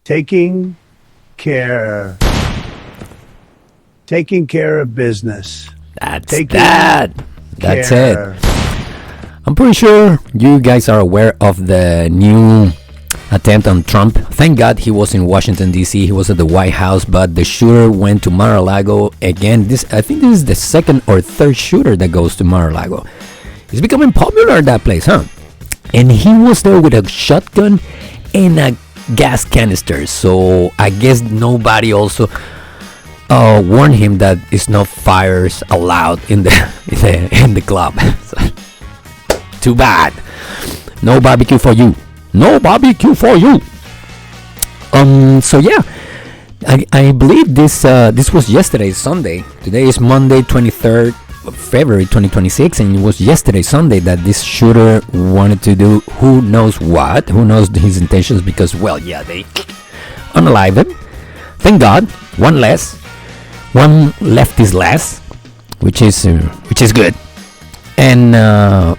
taking care, taking care of business. That's Taking that. That's care. it. I'm pretty sure you guys are aware of the new attempt on Trump. Thank God he was in Washington D.C. He was at the White House, but the shooter went to Mar-a-Lago again. I think this is the second or third shooter that goes to Mar-a-Lago. It's becoming popular, that place, huh? And he was there with a shotgun and a gas canister. So I guess nobody also warned him that it's no fires allowed in the club. So, too bad. No barbecue for you. No barbecue for you. So yeah, I believe this was yesterday, Sunday. Today is Monday, 23rd of February 2026, and it was yesterday, Sunday, that this shooter wanted to do who knows what, who knows his intentions, because, well, yeah, they unalived him. Thank God, one less. One left is less, which is good. And I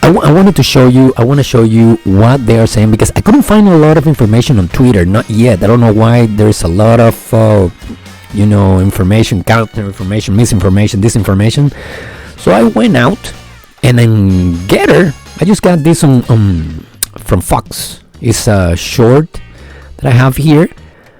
wanted to show you. I want to show you what they are saying, because I couldn't find a lot of information on Twitter. Not yet. I don't know why. There's a lot of information, counter information, misinformation, disinformation. So I went out and then I just got this from Fox. It's a short that I have here.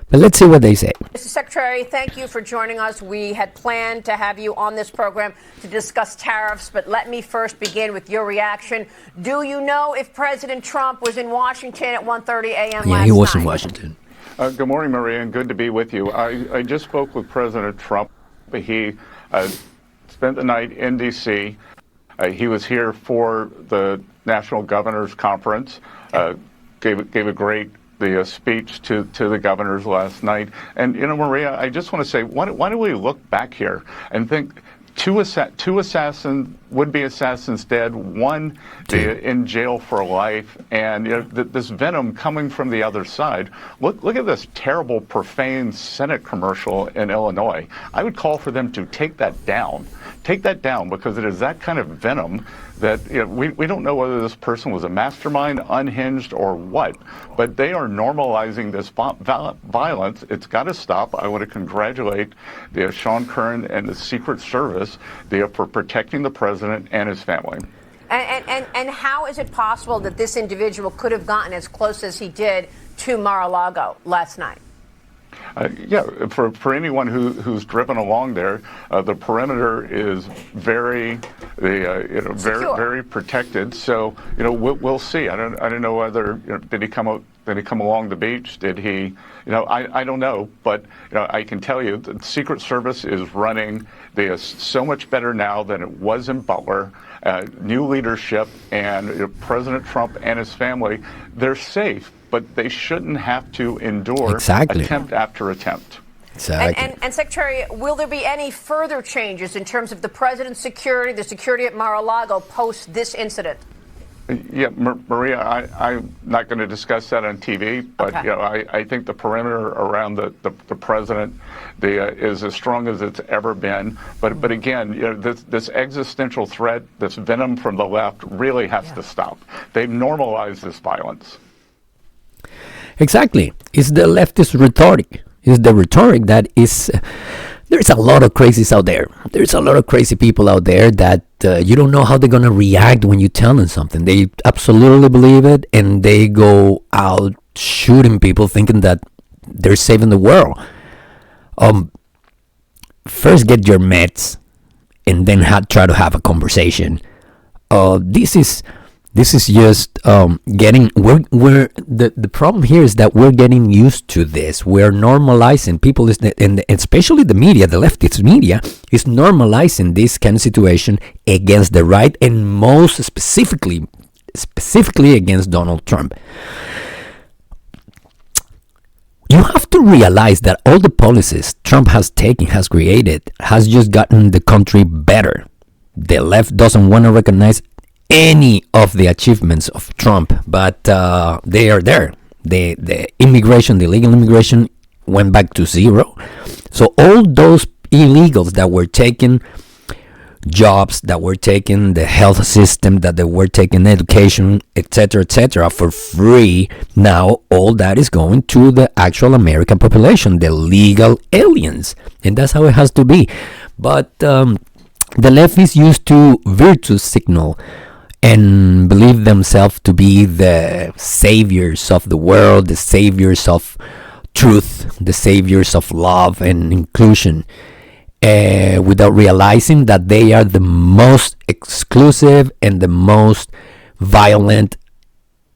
But let's see what they say. Mr. Secretary, thank you for joining us. We had planned to have you on this program to discuss tariffs, but let me first begin with your reaction. Do you know if President Trump was in Washington at 1:30 a.m. last night? Yeah, he was in Washington. Good morning, Maria, and good to be with you. I just spoke with President Trump. He spent the night in D.C. He was here for the National Governors Conference, gave a great speech to the governors last night. And, Maria, I just want to say, why don't we look back here and think two would-be assassins dead, one in jail for life, and this venom coming from the other side. Look at this terrible, profane Senate commercial in Illinois. I would call for them to take that down. Take that down, because it is that kind of venom that we don't know whether this person was a mastermind, unhinged, or what, but they are normalizing this violence. It's got to stop. I want to congratulate Sean Curran and the Secret Service for protecting the president and his family. And how is it possible that this individual could have gotten as close as he did to Mar-a-Lago last night? For anyone who's driven along there, the perimeter is very protected. So we'll see. I don't know whether did he come along the beach? Did he? I don't know. But I can tell you the Secret Service is running. They are so much better now than it was in Butler. New leadership, and President Trump and his family, they're safe. But they shouldn't have to endure attempt after attempt. Exactly. And Secretary, will there be any further changes in terms of the president's security, the security at Mar-a-Lago post this incident? Yeah, Maria, I'm not going to discuss that on TV, but I think the perimeter around the president is as strong as it's ever been. But again, this existential threat, this venom from the left, really has to stop. They've normalized this violence. Exactly. It's the leftist rhetoric. It's the rhetoric that is... There's a lot of crazies out there. There's a lot of crazy people out there that you don't know how they're going to react when you tell them something. They absolutely believe it, and they go out shooting people thinking that they're saving the world. First get your meds, and then try to have a conversation. This is just getting. The problem here is that we're getting used to this. We're normalizing people, and especially the media, the leftist media, is normalizing this kind of situation against the right, and most specifically against Donald Trump. You have to realize that all the policies Trump has created, has just gotten the country better. The left doesn't want to recognize any of the achievements of Trump, but they are there. The illegal immigration went back to zero. So all those illegals that were taken jobs that were taking, the health system that they were taking, education, etc., for free. Now all that is going to the actual American population, the legal aliens, and that's how it has to be. But the left is used to virtue signal and believe themselves to be the saviors of the world, the saviors of truth, the saviors of love and inclusion, without realizing that they are the most exclusive and the most violent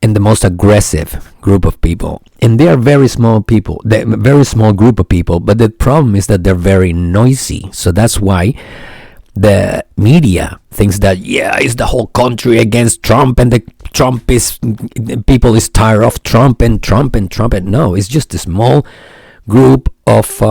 and the most aggressive group of people. And they are very small people, a very small group of people, but the problem is that they're very noisy. So that's why the media thinks that, yeah, it's the whole country against Trump, and people is tired of Trump and Trump and Trump. And no, it's just a small group of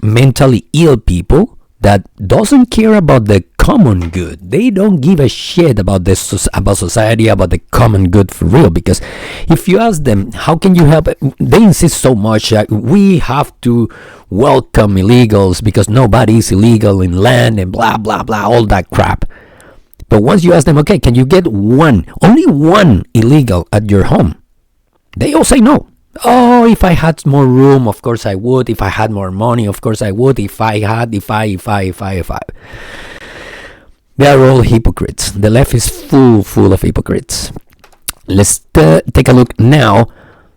mentally ill people that doesn't care about the common good. They don't give a shit about this, about society, about the common good for real. Because if you ask them, how can you help it? They insist so much that we have to welcome illegals because nobody is illegal in land and blah blah blah, all that crap. But once you ask them, okay, can you get only one illegal at your home? They all say no. Oh, if I had more room, of course I would. If I had more money, of course I would. If I. They are all hypocrites. The left is full of hypocrites. Let's take a look now.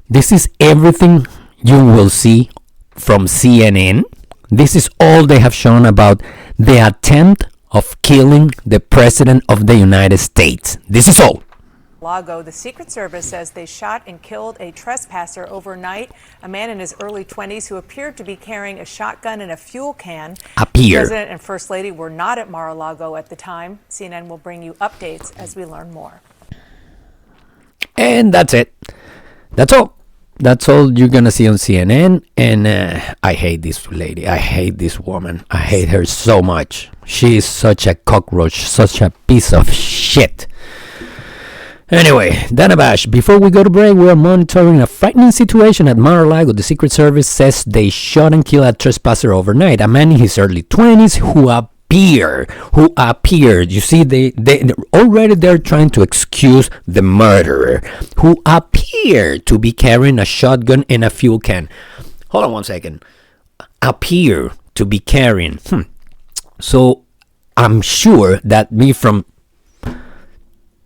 This is everything you will see from CNN. This is all they have shown about the attempt of killing the President of the United States. This is all. Lago, the Secret Service says they shot and killed a trespasser overnight, a man in his early 20s who appeared to be carrying a shotgun and a fuel can. The President and First Lady were not at Mar-a-Lago at the time. CNN will bring you updates as we learn more. And that's it. That's all. That's all you're going to see on CNN. And I hate this lady. I hate this woman. I hate her so much. She is such a cockroach, such a piece of shit. Anyway, Danabash, before we go to break, we are monitoring a frightening situation at Mar-a-Lago. The Secret Service says they shot and killed a trespasser overnight, a man in his early 20s who appeared. You see, they already they're trying to excuse the murderer, who appeared to be carrying a shotgun and a fuel can. Hold on one second. Appear to be carrying. So I'm sure that me from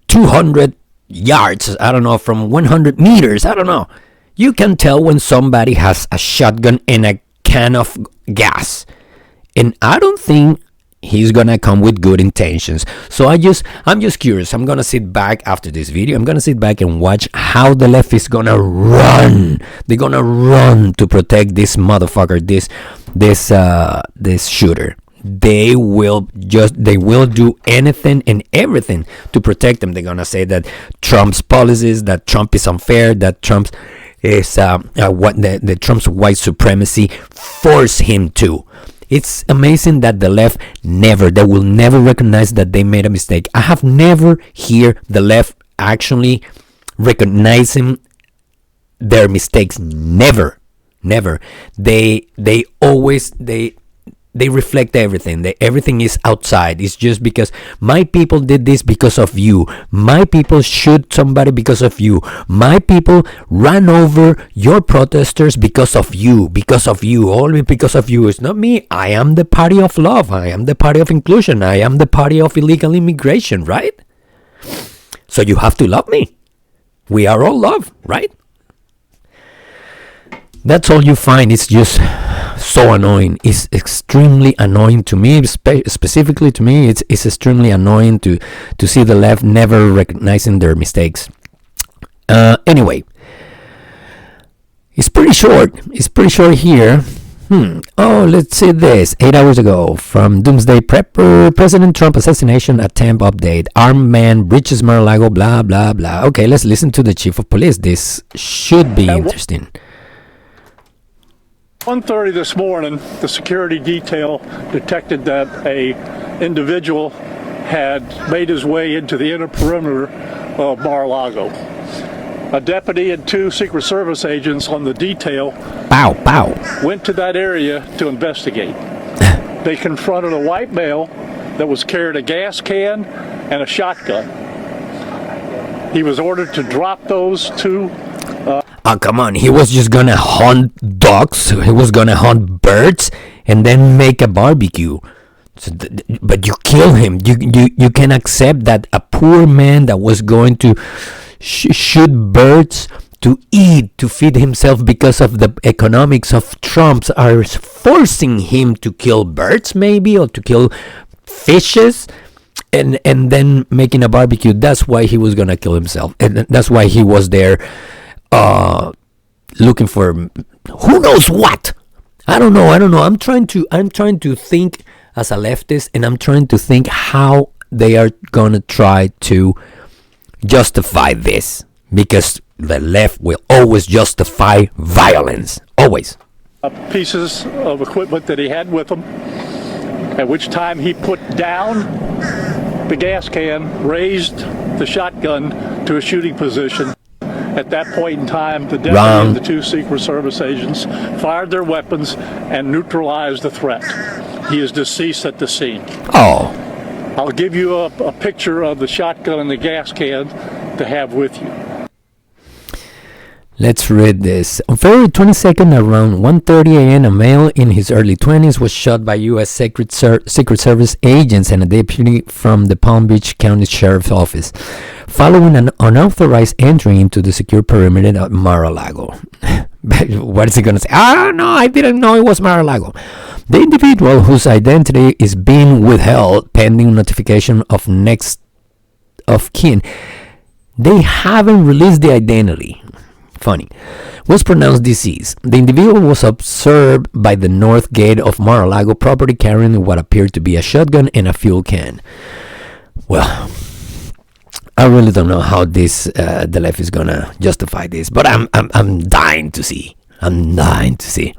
200 yards, I don't know, from 100 meters, I don't know, you can tell when somebody has a shotgun and a can of gas. And I don't think he's gonna come with good intentions. So I'm just curious. I'm gonna sit back after this video. I'm gonna sit back and watch how the left is gonna run. They're gonna run to protect this motherfucker, this shooter. They will do anything and everything to protect them. They're gonna say that Trump's policies, that Trump is unfair, that Trump is the Trump's white supremacy force him to. It's amazing that the left they will never recognize that they made a mistake. I have never heard the left actually recognizing their mistakes. Never. They always they reflect everything. Everything is outside. It's just because my people did this because of you. My people shoot somebody because of you. My people ran over your protesters because of you. Only because of you. It's not me. I am the party of love. I am the party of inclusion. I am the party of illegal immigration, right? So you have to love me. We are all love, right? That's all you find. It's just so annoying. It's extremely annoying to me, specifically to me. It's extremely annoying to see the left never recognizing their mistakes. Anyway, it's pretty short. Here. Oh, let's see this. 8 hours ago, from Doomsday Prepper, President Trump assassination attempt update. Armed man breaches Mar-a-Lago, blah, blah, blah. Okay, let's listen to the chief of police. This should be interesting. 1:30 this morning, the security detail detected that a individual had made his way into the inner perimeter of Mar-a-Lago. A deputy and 2 Secret Service agents on the detail went to that area to investigate. They confronted a white male that was carrying a gas can and a shotgun. He was ordered to drop those two. Oh, come on. He was just gonna hunt ducks. He was gonna hunt birds and then make a barbecue. So but you kill him. You can accept that a poor man that was going to shoot birds to eat, to feed himself because of the economics of Trump are forcing him to kill birds maybe, or to kill fishes, and then making a barbecue. That's why he was gonna kill himself, and that's why he was there looking for who knows what. I don't know. I'm trying to think as a leftist, and I'm trying to think how they are gonna try to justify this, because the left will always justify violence, always. Pieces of equipment that he had with him, at which time he put down the gas can, raised the shotgun to a shooting position. At that point in time, the deputy and the two Secret Service agents fired their weapons and neutralized the threat. He is deceased at the scene. Oh. I'll give you a picture of the shotgun and the gas can to have with you. Let's read this. On February 22nd, around 1:30 a.m., a male in his early 20s was shot by U.S. Secret Service agents and a deputy from the Palm Beach County Sheriff's Office, following an unauthorized entry into the secure perimeter at Mar-a-Lago. What is he going to say? Oh, no, I didn't know it was Mar-a-Lago. The individual, whose identity is being withheld pending notification of next of kin, they haven't released the identity. Funny, was pronounced deceased. The individual was observed by the north gate of Mar-a-Lago property carrying what appeared to be a shotgun and a fuel can. Well, I really don't know how this the left is gonna justify this, but I'm dying to see. I'm dying to see.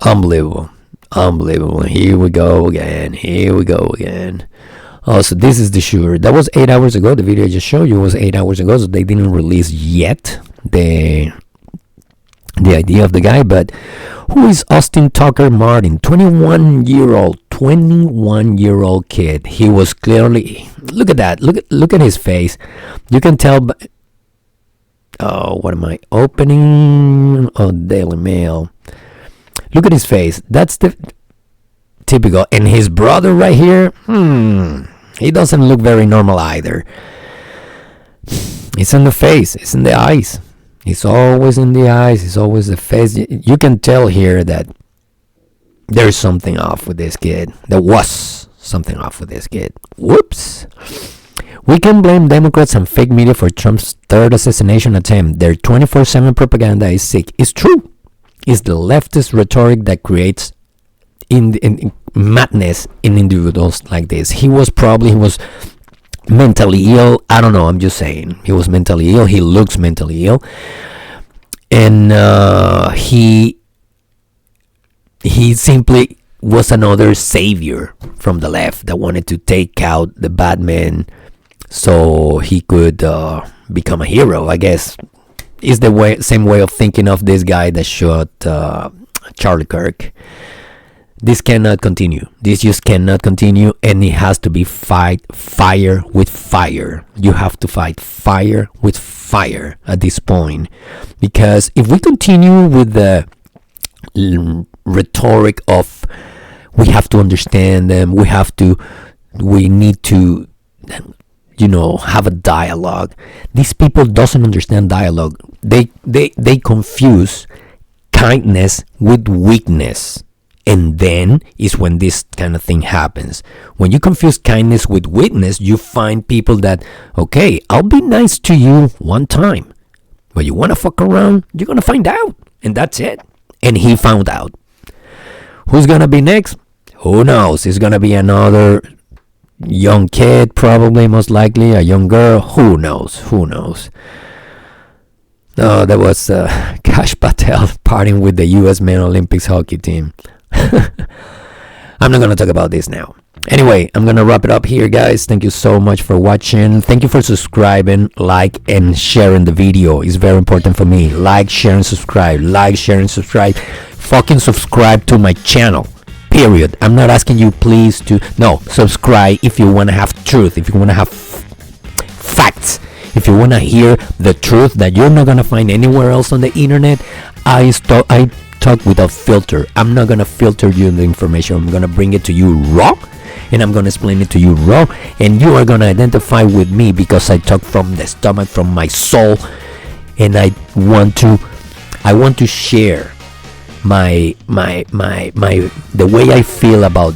Unbelievable. Here we go again. Oh, so this is the shooter. That was 8 hours ago. The video I just showed you was 8 hours ago, so they didn't release yet the idea of the guy. But who is Austin Tucker Martin? 21-year-old kid. He was clearly, look at that. Look at his face. You can tell oh, what am I opening? Oh, Daily Mail. Look at his face. That's the typical. And his brother right here, he doesn't look very normal either. It's in the face. It's in the eyes. It's always in the eyes. It's always the face. You can tell here that there's something off with this kid. There was something off with this kid. Whoops. We can blame Democrats and fake media for Trump's third assassination attempt. Their 24/7 propaganda is sick. It's true. It's the leftist rhetoric that creates in madness in individuals like this. He was mentally ill. I don't know. I'm just saying. He was mentally ill. He looks mentally ill. And he simply was another savior from the left that wanted to take out the bad men so he could become a hero, I guess. Is the same way of thinking of this guy that shot Charlie Kirk. This cannot continue. This just cannot continue, and it has to be fight fire with fire. You have to fight fire with fire at this point, because if we continue with the rhetoric of we have to understand them, we need to, have a dialogue. These people doesn't understand dialogue. They confuse kindness with weakness. And then is when this kind of thing happens. When you confuse kindness with weakness, you find people that, okay, I'll be nice to you one time, but you want to fuck around, you're going to find out. And that's it. And he found out. Who's going to be next? Who knows? It's going to be another young kid, probably, most likely, a young girl. Who knows? No, that was Kash Patel partying with the U.S. Men Olympics hockey team. I'm not going to talk about this now. Anyway, I'm going to wrap it up here, guys. Thank you so much for watching. Thank you for subscribing, like, and sharing the video. It's very important for me. Like, share, and subscribe. Like, share, and subscribe. Fucking subscribe to my channel. Period. I'm not asking you please to subscribe if you want to have truth, if you want to have facts, if you want to hear the truth that you're not gonna find anywhere else on the internet. I talk without filter. I'm not gonna filter you the information. I'm gonna bring it to you raw, and I'm gonna explain it to you raw, and you are gonna identify with me because I talk from the stomach, from my soul, and I want to share my the way I feel about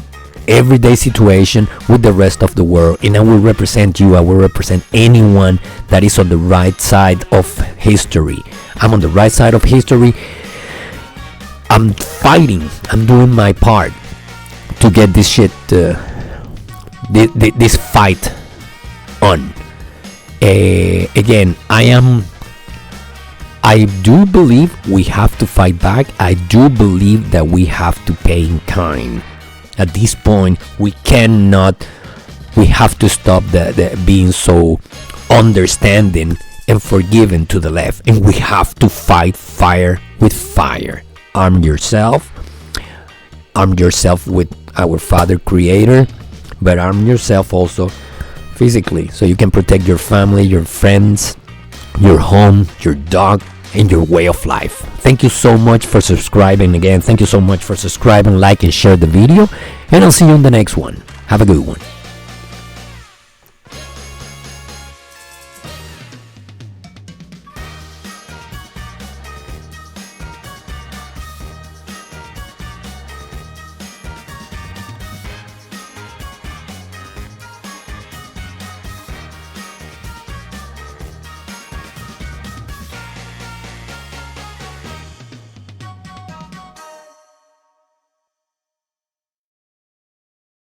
everyday situation with the rest of the world. And I will represent you. I will represent anyone that is on the right side of history. I'm on the right side of history. I'm fighting. I'm doing my part to get this shit this fight on. Again, I do believe we have to fight back. I do believe that we have to pay in kind. At this point, we have to stop the being so understanding and forgiving to the left. And we have to fight fire with fire. Arm yourself with our Father Creator, but arm yourself also physically, so you can protect your family, your friends, your home, your dog, and your way of life. Thank you so much for subscribing. Again, thank you so much for subscribing, like, and share the video, and I'll see you on the next one. Have a good one.